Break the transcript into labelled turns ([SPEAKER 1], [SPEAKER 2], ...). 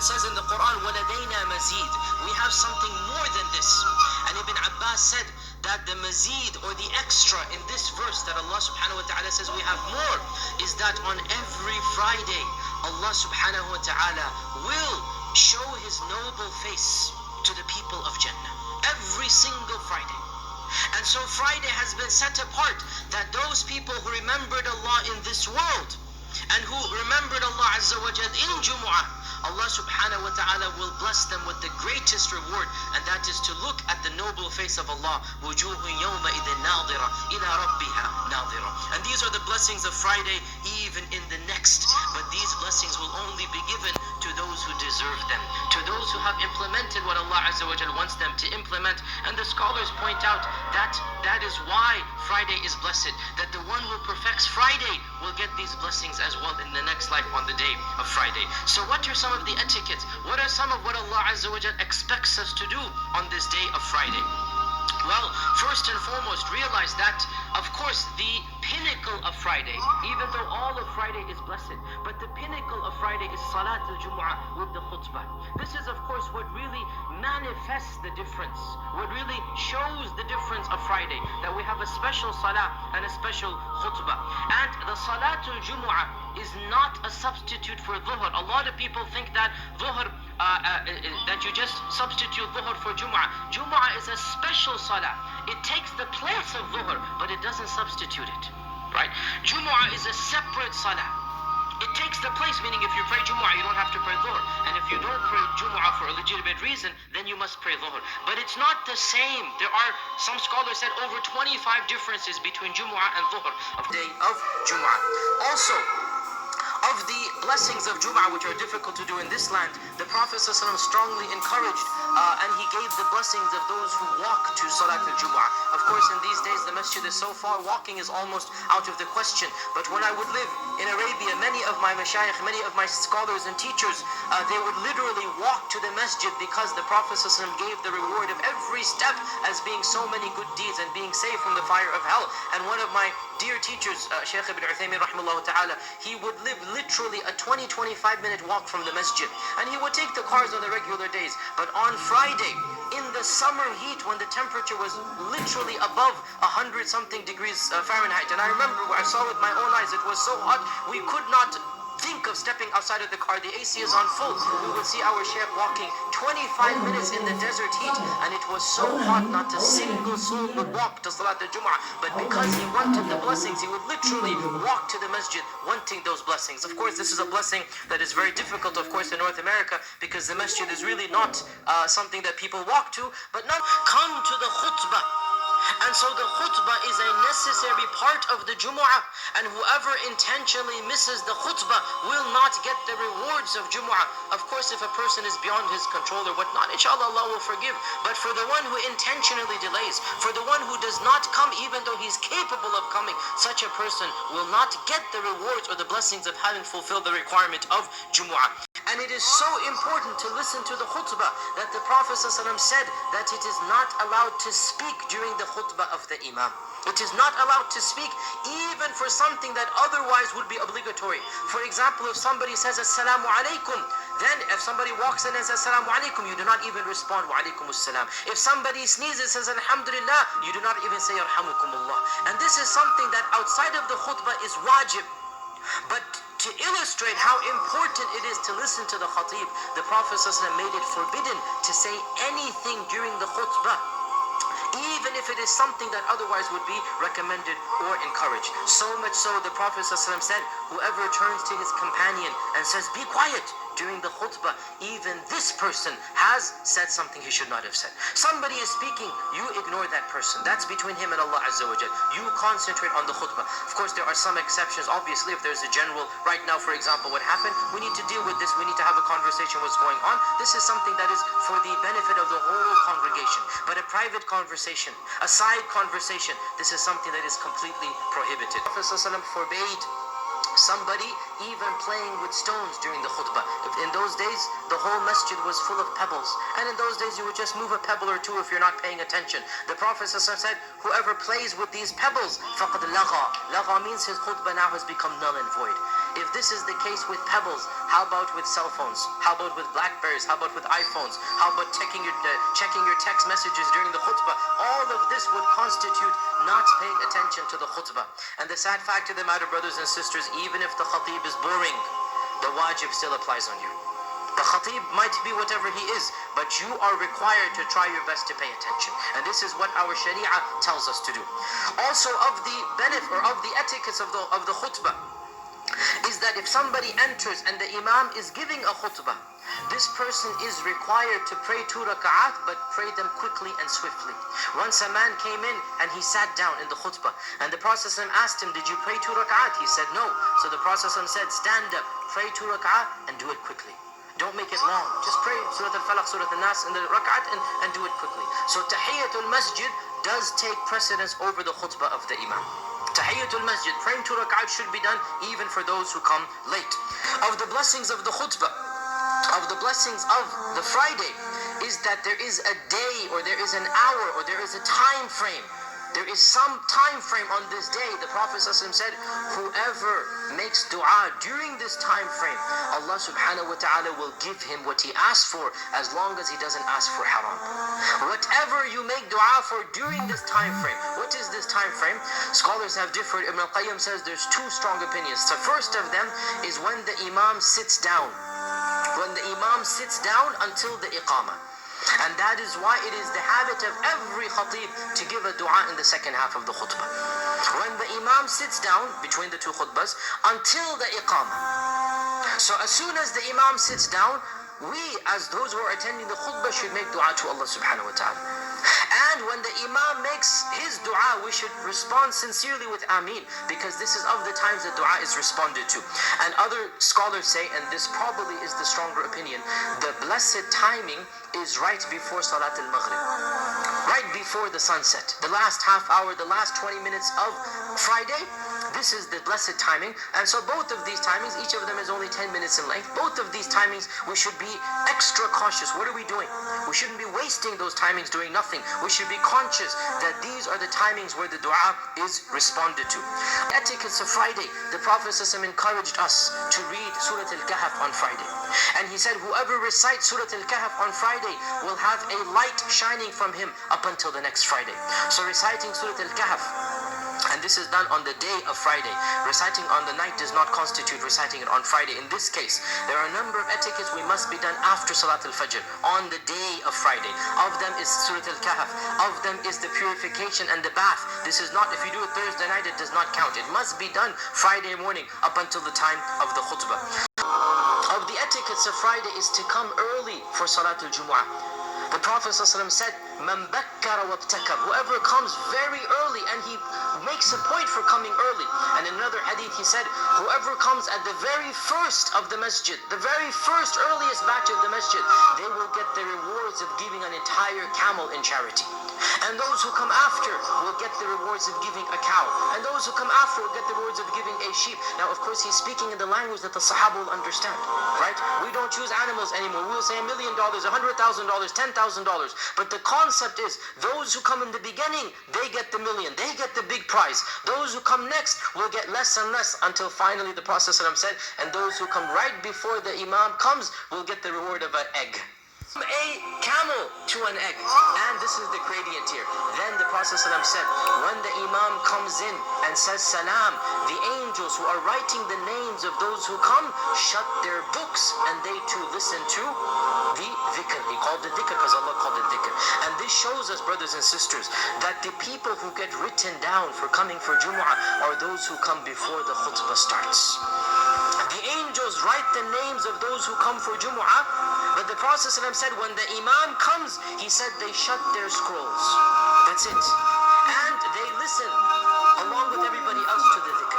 [SPEAKER 1] says in the Quran, وَلَدَيْنَا مَزِيد. We have something more than this. And Ibn Abbas said that the mazid, or the extra in this verse that Allah subhanahu wa ta'ala says we have more, is that on every Friday, Allah subhanahu wa ta'ala will show His noble face to the people of Jannah. Every single Friday. And so Friday has been set apart, that those people who remembered Allah in this world and who remembered Allah Azza wa Jal in Jumu'ah, Allah subhanahu wa ta'ala will bless them with the greatest reward, and that is to look at the noble face of Allah. وُجُوهٌ يَوْمَئِذٍ نَاظِرَةٌ إِلَىٰ رَبِّهَا نَاظِرَةٌ. And these are the blessings of Friday, even in the next. But these blessings will only be given to those who deserve them, to those who have implemented what Allah Azza wa Jal wants them to implement. And the scholars point out that that is why Friday is blessed, that the one who perfects Friday will get these blessings as well in the next life on the day of Friday. So what are some of the etiquettes? What are some of what Allah Azza wa Jal expects us to do on this day of Friday? Well, first and foremost, realize that, of course, the pinnacle of Friday, even though all of Friday is blessed, but the pinnacle of Friday is Salat al-Jumu'ah with the khutbah. This is, of course, what really manifests the difference, what really shows the difference of Friday, that we have a special salah and a special khutbah. And the Salat al-Jumu'ah is not a substitute for dhuhr. A lot of people think that dhuhr, that you just substitute dhuhr for Jumu'ah. Jumu'ah is a special salah. It takes the place of dhuhr, but it doesn't substitute it, right? Jumu'ah is a separate salah. It takes the place, meaning if you pray Jumu'ah, you don't have to pray dhuhr. And if you don't pray Jumu'ah for a legitimate reason, then you must pray dhuhr. But it's not the same. There are, some scholars said, over 25 differences between Jumu'ah and dhuhr of the day of Jumu'ah. Also, of the blessings of Jumu'ah, which are difficult to do in this land, the Prophet ﷺ strongly encouraged and he gave the blessings of those who walk to Salat al-Jumu'ah. Of course, in these days, the masjid is so far, walking is almost out of the question. But when I would live in Arabia, many of my mashayikh, many of my scholars and teachers, they would literally walk to the masjid because the Prophet ﷺ gave the reward of every step as being so many good deeds and being saved from the fire of hell. And one of my dear teachers, Shaykh ibn Uthaymin rahimahullah ta'ala, he would live literally a 20-25 minute walk from the masjid, and he would take the cars on the regular days. But on Friday, in the summer heat, when the temperature was literally above 100 something degrees Fahrenheit, and I remember I saw with my own eyes, it was so hot we could not think of stepping outside of the car. The AC is on full. We would see our Shaykh walking 25 minutes in the desert heat, and it was so hot not a single soul would walk to Salat al-Jumu'ah. But because he wanted the blessings, he would literally walk to the masjid wanting those blessings. Of course, this is a blessing that is very difficult, of course, in North America, because the masjid is really not something that people walk to, but not come to the khutbah. And so the khutbah is a necessary part of the Jumu'ah, and whoever intentionally misses the khutbah will not get the rewards of Jumu'ah. Of course, if a person is beyond his control or whatnot, inshallah Allah will forgive. But for the one who intentionally delays, for the one who does not come even though he's capable of coming, such a person will not get the rewards or the blessings of having fulfilled the requirement of Jumu'ah. And it is so important to listen to the khutbah that the Prophet ﷺ said that it is not allowed to speak during the khutbah of the Imam. It is not allowed to speak even for something that otherwise would be obligatory. For example, if somebody says Assalamu alaikum, then if somebody walks in and says Assalamu alaikum, you do not even respond Wa alaikum assalam. If somebody sneezes and says Alhamdulillah, you do not even say Yarhamukumullah. And this is something that outside of the khutbah is wajib. But to illustrate how important it is to listen to the khatib, the Prophet ﷺ made it forbidden to say anything during the khutbah, even if it is something that otherwise would be recommended or encouraged. So much so, the Prophet ﷺ said, whoever turns to his companion and says, be quiet, during the khutbah, even this person has said something he should not have said. Somebody is speaking, you ignore that person. That's between him and Allah Azza wa Jal. You concentrate on the khutbah. Of course, there are some exceptions. Obviously, if there's a general, right now, for example, what happened, we need to deal with this. We need to have a conversation what's going on. This is something that is for the benefit of the whole congregation. But a private conversation, a side conversation, this is something that is completely prohibited. The Prophet ﷺ forbade somebody even playing with stones during the khutbah. In those days, the whole masjid was full of pebbles, and in those days you would just move a pebble or two if you're not paying attention. The Prophet said, whoever plays with these pebbles, faqad lagha. Lagha means his khutbah now has become null and void. If this is the case with pebbles, how about with cell phones? How about with Blackberries? How about with iPhones? How about checking your text messages during the khutbah? All of this would constitute not paying attention to the khutbah. And the sad fact of the matter, brothers and sisters, even if the khatib is boring, the wajib still applies on you. The khatib might be whatever he is, but you are required to try your best to pay attention. And this is what our sharia tells us to do. Also, of the benefit or of the etiquettes of the khutbah is that if somebody enters and the imam is giving a khutbah, this person is required to pray 2 rak'at, but pray them quickly and swiftly. Once a man came in and he sat down in the khutbah, and the Prophet asked him, did you pray 2 rak'at? He said no. So the Prophet said, stand up, pray 2 rak'at and do it quickly. Don't make it long. Just pray Surah Al-Falaq, Surah Al-Nas in the rak'at and do it quickly. So Tahiyatul Masjid does take precedence over the khutbah of the imam. Tahiyatul Masjid, praying 2 rak'at should be done even for those who come late. Of the blessings of the khutbah, of the blessings of the Friday, is that there is a day or there is an hour or there is a time frame. There is some time frame on this day. The Prophet ﷺ said, whoever makes dua during this time frame, Allah subhanahu wa ta'ala will give him what he asks for, as long as he doesn't ask for haram. Whatever you make dua for during this time frame. What is this time frame? Scholars have differed. Ibn al-Qayyim says there's 2 strong opinions. The first of them is when the imam sits down. When the imam sits down until the iqamah. And that is why it is the habit of every khatib to give a dua in the second half of the khutbah. When the imam sits down between the 2 khutbahs until the iqamah. So as soon as the imam sits down, we as those who are attending the khutbah should make dua to Allah subhanahu wa ta'ala. And when the imam makes his dua, we should respond sincerely with ameen, because this is of the times that dua is responded to. And other scholars say, and this probably is the stronger opinion, the blessed timing is right before Salat al-Maghrib, right before the sunset. The last half hour, the last 20 minutes of Friday, this is the blessed timing. And so both of these timings, each of them is only 10 minutes in length. Both of these timings, we should be extra cautious. What are we doing? We shouldn't be wasting those timings doing nothing. We should be conscious that these are the timings where the dua is responded to. Etiquettes of Friday, the Prophet ﷺ encouraged us to read Surah Al-Kahf on Friday. And he said, whoever recites Surah Al-Kahf on Friday will have a light shining from him up until the next Friday. So reciting Surah Al-Kahf, and this is done on the day of Friday. Reciting on the night does not constitute reciting it on Friday. In this case, there are a number of etiquettes we must be done after Salat al-Fajr, on the day of Friday. Of them is Surah Al-Kahf. Of them is the purification and the bath. This is not, if you do it Thursday night, it does not count. It must be done Friday morning up until the time of the khutbah. Of the etiquettes of Friday is to come early for Salat al-Jumu'ah. The Prophet ﷺ said, "Man bakkara wabtakar." Whoever comes very early and he makes a point for coming early. And in another hadith he said, whoever comes at the very first of the masjid, the very first earliest batch of the masjid, they will get the rewards of giving an entire camel in charity. And those who come after will get the rewards of giving a cow. And those who come after will get the rewards of giving a sheep. Now, of course, he's speaking in the language that the Sahaba will understand, right? We don't choose animals anymore. We'll say $1 million, $100,000, $10,000. But the concept is, those who come in the beginning, they get the million. They get the big prize. Those who come next will get less and less until finally the Prophet ﷺ said, and those who come right before the Imam comes will get the reward of an egg. A camel to an egg. And this is the gradient here. Then the Prophet ﷺ said, when the Imam comes in and says salam, the angels who are writing the names of those who come shut their books and they too listen to the dhikr. He called it dhikr because Allah called it dhikr. And this shows us, brothers and sisters, that the people who get written down for coming for Jumu'ah are those who come before the khutbah starts. The angels write the names of those who come for Jumu'ah. But the Prophet ﷺ said, when the Imam comes, he said they shut their scrolls. That's it. And they listen along with everybody else to the dhikr.